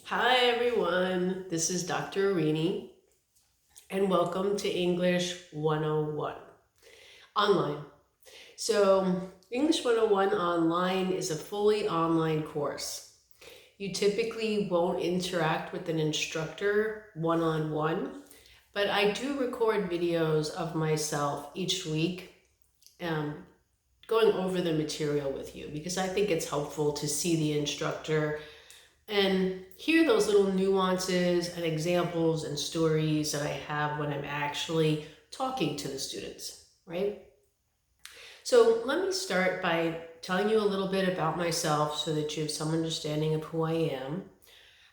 Hi everyone, this is Dr. Arini and welcome to English 101 online. So, English 101 online is a fully online course. You typically won't interact with an instructor one-on-one, but I do record videos of myself each week um, going over the material with you because I think it's helpful to see the instructor and hear those little nuances and examples and stories that I have when I'm actually talking to the students, right? So let me start by telling you a little bit about myself so that you have some understanding of who I am.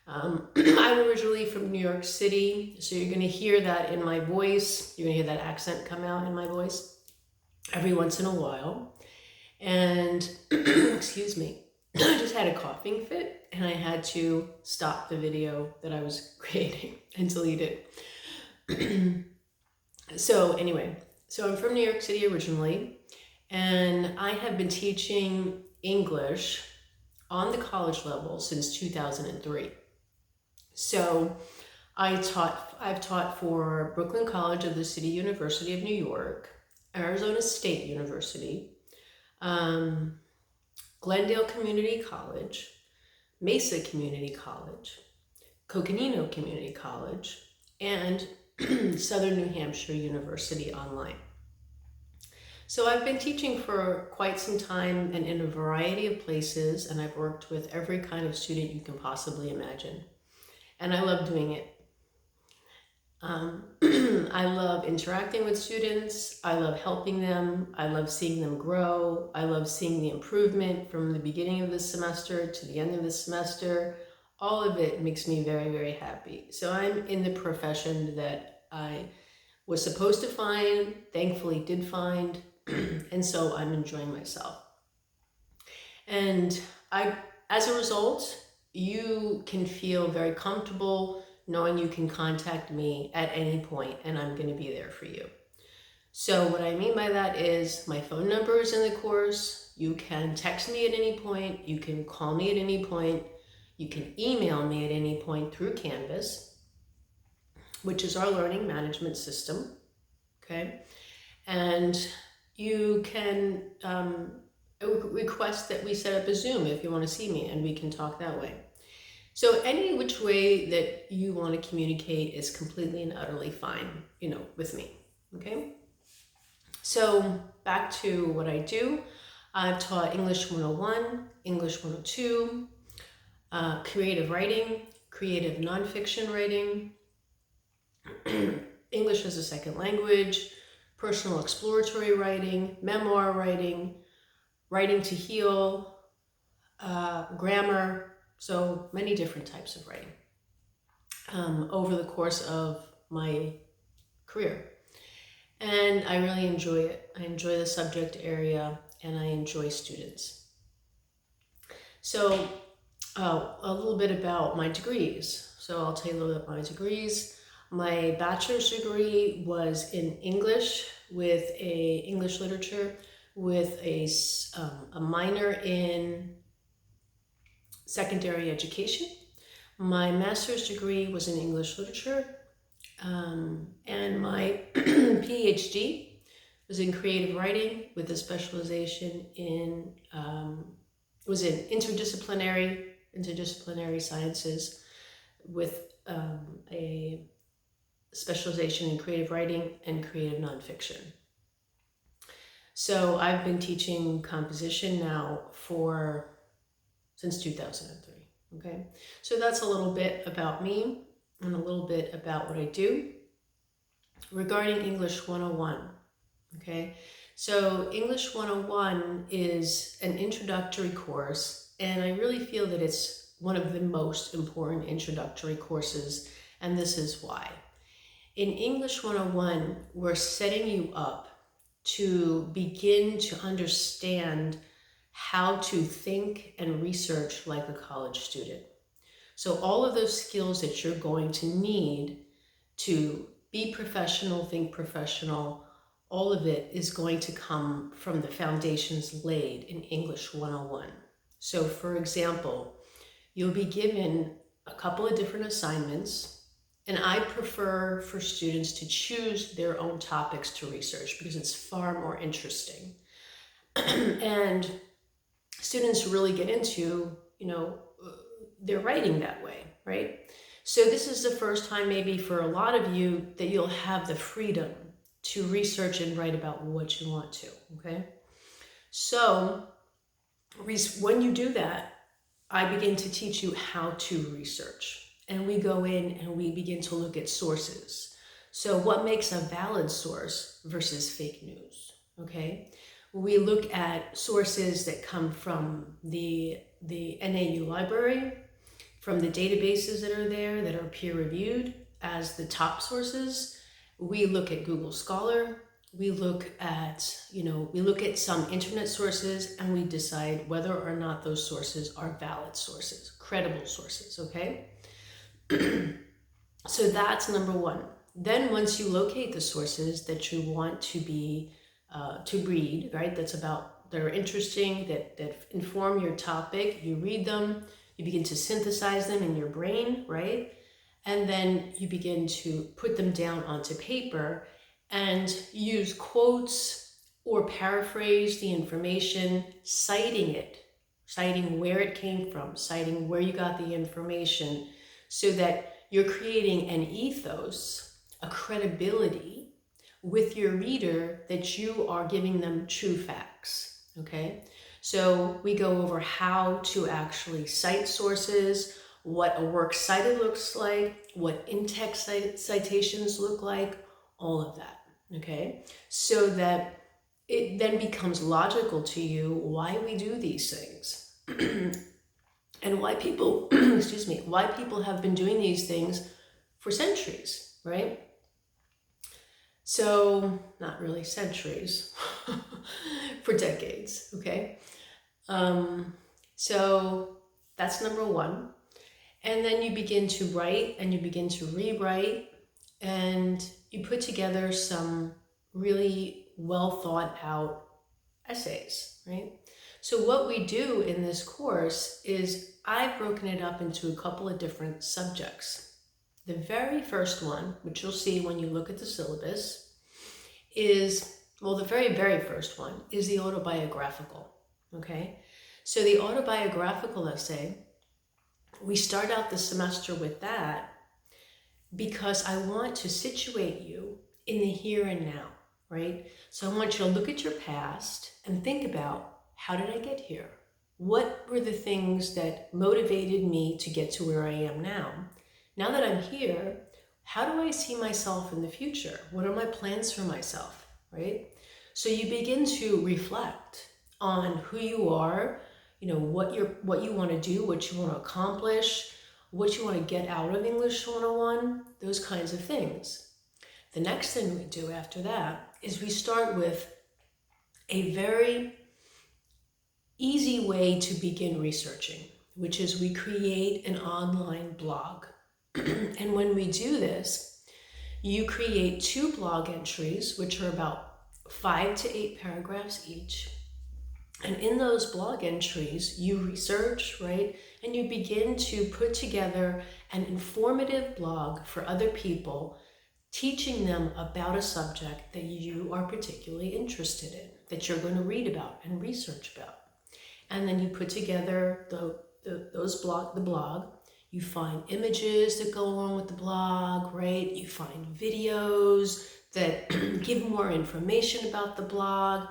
I'm originally from New York City, so you're going to hear that in my voice. You're going to hear that accent come out in my voice every once in a while. And excuse me, I just had a coughing fit and I had to stop the video that I was creating and delete it. So anyway, so I'm from New York City originally, and I have been teaching English on the college level since 2003. So I've taught for Brooklyn College of the City University of New York, Arizona State University, Glendale Community College, Mesa Community College, Coconino Community College, and Southern New Hampshire University online. So I've been teaching for quite some time and in a variety of places, and I've worked with every kind of student you can possibly imagine. And I love doing it. I love interacting with students. I love helping them. I love seeing them grow. I love seeing the improvement from the beginning of the semester to the end of the semester. All of it makes me very, very happy. So I'm in the profession that I was supposed to find, thankfully did find, and so I'm enjoying myself. And as a result, you can feel very comfortable knowing you can contact me at any point and I'm going to be there for you. So what I mean by that is my phone number is in the course. You can text me at any point. You can call me at any point. You can email me at any point through Canvas, which is our learning management system. Okay. And you can request that we set up a Zoom if you want to see me and we can talk that way. So any which way that you want to communicate is completely and utterly fine, with me, okay? So back to what I do. I've taught English 101, English 102, creative writing, creative nonfiction writing, English as a second language, personal exploratory writing, memoir writing, writing to heal, grammar, so many different types of writing over the course of my career. And I really enjoy it. I enjoy the subject area and I enjoy students. So a little bit about my degrees. So I'll tell you a little bit about my degrees. My bachelor's degree was in English with English literature with a minor in secondary education. My master's degree was in English literature, and my PhD was in creative writing with a specialization in interdisciplinary sciences with a specialization in creative writing and creative nonfiction. So I've been teaching composition now since 2003, okay? So that's a little bit about me and a little bit about what I do. Regarding English 101, okay? So English 101 is an introductory course, and I really feel that it's one of the most important introductory courses, and this is why. In English 101, we're setting you up to begin to understand how to think and research like a college student. So all of those skills that you're going to need to be professional, think professional, all of it is going to come from the foundations laid in English 101. So for example, you'll be given a couple of different assignments, and I prefer for students to choose their own topics to research because it's far more interesting. And students really get into, their writing that way, right? So this is the first time maybe for a lot of you that you'll have the freedom to research and write about what you want to, okay? So when you do that, I begin to teach you how to research. And we go in and we begin to look at sources. So what makes a valid source versus fake news, okay? We look at sources that come from the NAU library, from the databases that are there that are peer-reviewed as the top sources. We look at Google Scholar. We look at, some internet sources, and we decide whether or not those sources are valid sources, credible sources, okay? So that's number one. Then once you locate the sources that you want to read, right? That are interesting, that inform your topic, you read them, you begin to synthesize them in your brain, right? And then you begin to put them down onto paper and use quotes or paraphrase the information, citing where it came from, citing where you got the information, so that you're creating an ethos, a credibility with your reader that you are giving them true facts, okay? So we go over how to actually cite sources, what a works cited looks like, what in-text citations look like, all of that, okay? So that it then becomes logical to you why we do these things and why people, why people have been doing these things for centuries, right? So, not really centuries, for decades, okay? So that's number one. And then you begin to write and you begin to rewrite, and you put together some really well thought out essays, right? So what we do in this course is I've broken it up into a couple of different subjects. The very first one, which you'll see when you look at the syllabus, is, the very, very first one is the autobiographical, okay? So the autobiographical essay, we start out the semester with that because I want to situate you in the here and now, right? So I want you to look at your past and think about, how did I get here? What were the things that motivated me to get to where I am now? Now that I'm here, how do I see myself in the future? What are my plans for myself, right? So you begin to reflect on who you are, what you want to do, what you want to accomplish, what you want to get out of English 101, those kinds of things. The next thing we do after that is we start with a very easy way to begin researching, which is we create an online blog. And when we do this, you create 2 blog entries, which are about 5 to 8 paragraphs each. And in those blog entries, you research, right? And you begin to put together an informative blog for other people, teaching them about a subject that you are particularly interested in, that you're going to read about and research about. And then you put together the blog. You find images that go along with the blog, right? You find videos that give more information about the blog.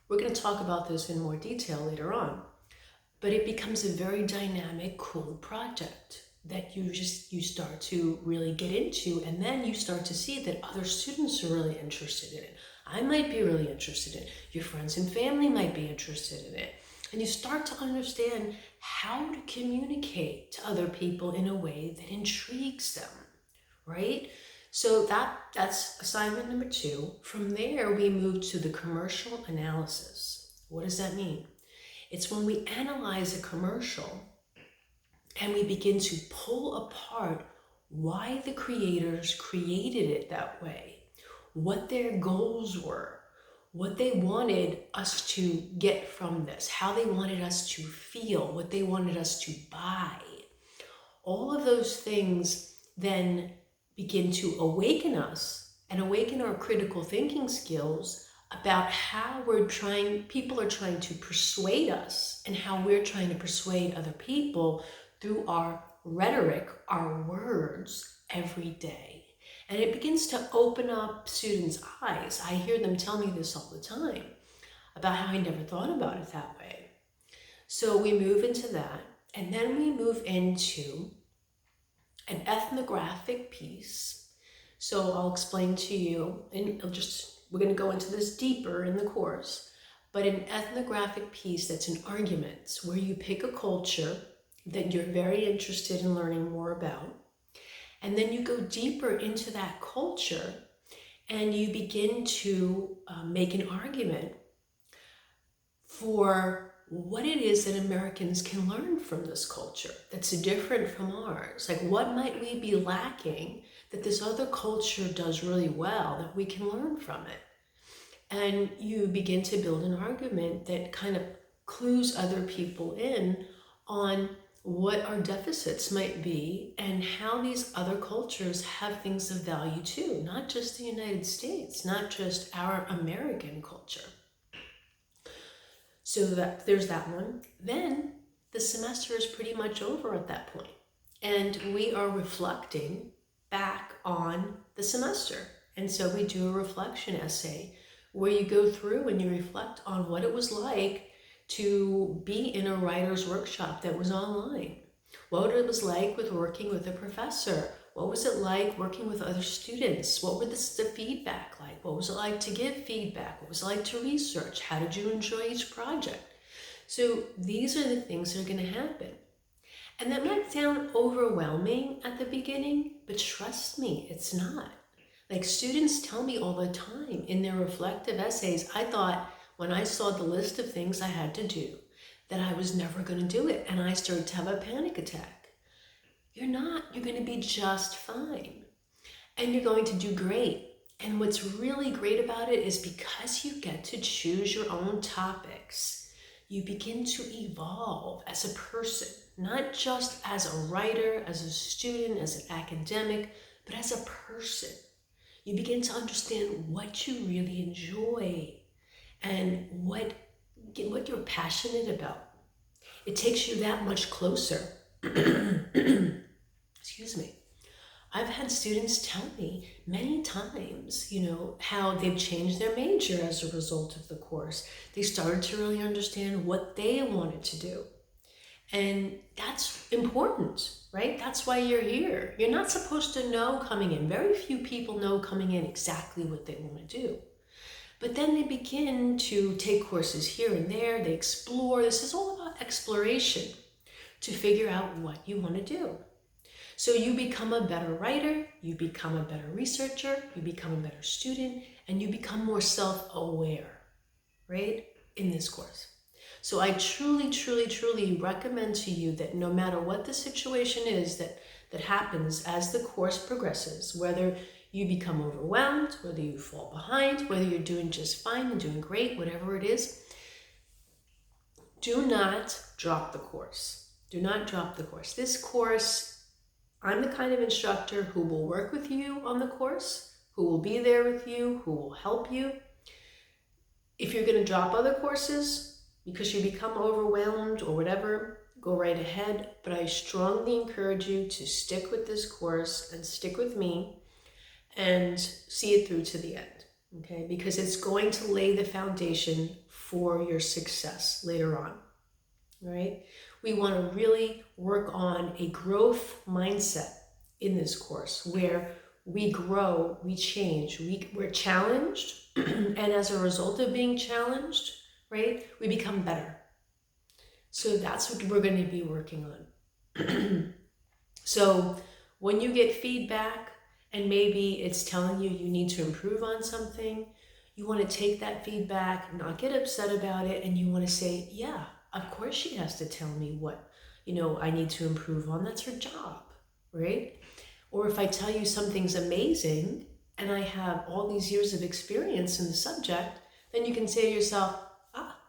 We're going to talk about this in more detail later on. But it becomes a very dynamic, cool project that you start to really get into, and then you start to see that other students are really interested in it. I might be really interested in it. Your friends and family might be interested in it. And you start to understand how to communicate to other people in a way that intrigues them, right? So that's assignment number 2. From there, we move to the commercial analysis. What does that mean? It's when we analyze a commercial and we begin to pull apart why the creators created it that way, what their goals were, what they wanted us to get from this, how they wanted us to feel, what they wanted us to buy. all of those things then begin to awaken us and awaken our critical thinking skills about how people are trying to persuade us and how we're trying to persuade other people through our rhetoric, our words every day. And it begins to open up students' eyes. I hear them tell me this all the time about how I never thought about it that way. So we move into that, and then we move into an ethnographic piece. So I'll explain to you, and we're going to go into this deeper in the course, but an ethnographic piece that's an argument where you pick a culture that you're very interested in learning more about, and then you go deeper into that culture and you begin to make an argument for what it is that Americans can learn from this culture that's different from ours. Like, what might we be lacking that this other culture does really well that we can learn from it? And you begin to build an argument that kind of clues other people in on what our deficits might be and how these other cultures have things of value too, not just the United States, not just our American culture. So there's that one. Then the semester is pretty much over at that point, and we are reflecting back on the semester. And so we do a reflection essay where you go through and you reflect on what it was like to be in a writer's workshop that was online, what it was like with working with a professor, what was it like working with other students, what were the feedback like, what was it like to give feedback, what was it like to research, how did you enjoy each project? So these are the things that are going to happen. And that might sound overwhelming at the beginning, but trust me, it's not. Like, students tell me all the time in their reflective essays, I thought when I saw the list of things I had to do that I was never going to do it, and I started to have a panic attack. You're not. You're going to be just fine. And you're going to do great. And what's really great about it is because you get to choose your own topics, you begin to evolve as a person, not just as a writer, as a student, as an academic, but as a person. You begin to understand what you really enjoy and what you're passionate about. It takes you that much closer. Excuse me. I've had students tell me many times, how they've changed their major as a result of the course. They started to really understand what they wanted to do. And that's important, right? That's why you're here. You're not supposed to know coming in. Very few people know coming in exactly what they want to do. But then they begin to take courses here and there. They explore. This is all about exploration to figure out what you want to do. So you become a better writer, you become a better researcher, you become a better student, and you become more self-aware, right, in this course. So I truly, truly, truly recommend to you that no matter what the situation is that happens as the course progresses, whether you become overwhelmed, whether you fall behind, whether you're doing just fine and doing great, whatever it is, do not drop the course. Do not drop the course. This course, I'm the kind of instructor who will work with you on the course, who will be there with you, who will help you. If you're going to drop other courses because you become overwhelmed or whatever, go right ahead. But I strongly encourage you to stick with this course and stick with me and see it through to the end, okay? Because it's going to lay the foundation for your success later on, right? We want to really work on a growth mindset in this course where we grow, we change, we're challenged, and as a result of being challenged, right, we become better. So that's what we're going to be working on. So when you get feedback and maybe it's telling you need to improve on something, you want to take that feedback, not get upset about it, and you want to say, yeah, of course she has to tell me what, I need to improve on. That's her job, right? Or if I tell you something's amazing and I have all these years of experience in the subject, then you can say to yourself,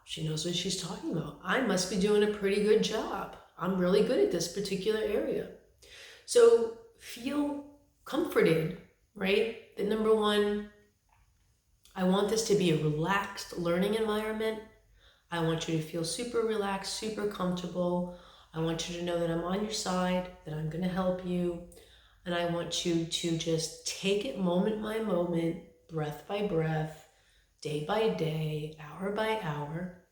she knows what she's talking about. I must be doing a pretty good job. I'm really good at this particular area. So feel comforted, right? The number one, I want this to be a relaxed learning environment. I want you to feel super relaxed, super comfortable. I want you to know that I'm on your side, that I'm going to help you. And I want you to just take it moment by moment, breath by breath, day by day, hour by hour,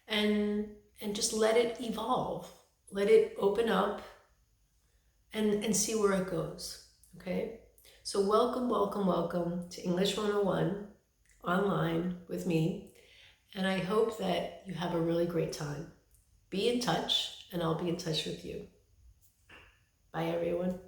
and just let it evolve. Let it open up and see where it goes. Okay? So welcome, welcome, welcome to English 101 online with me. And I hope that you have a really great time. Be in touch, and I'll be in touch with you. Bye, everyone.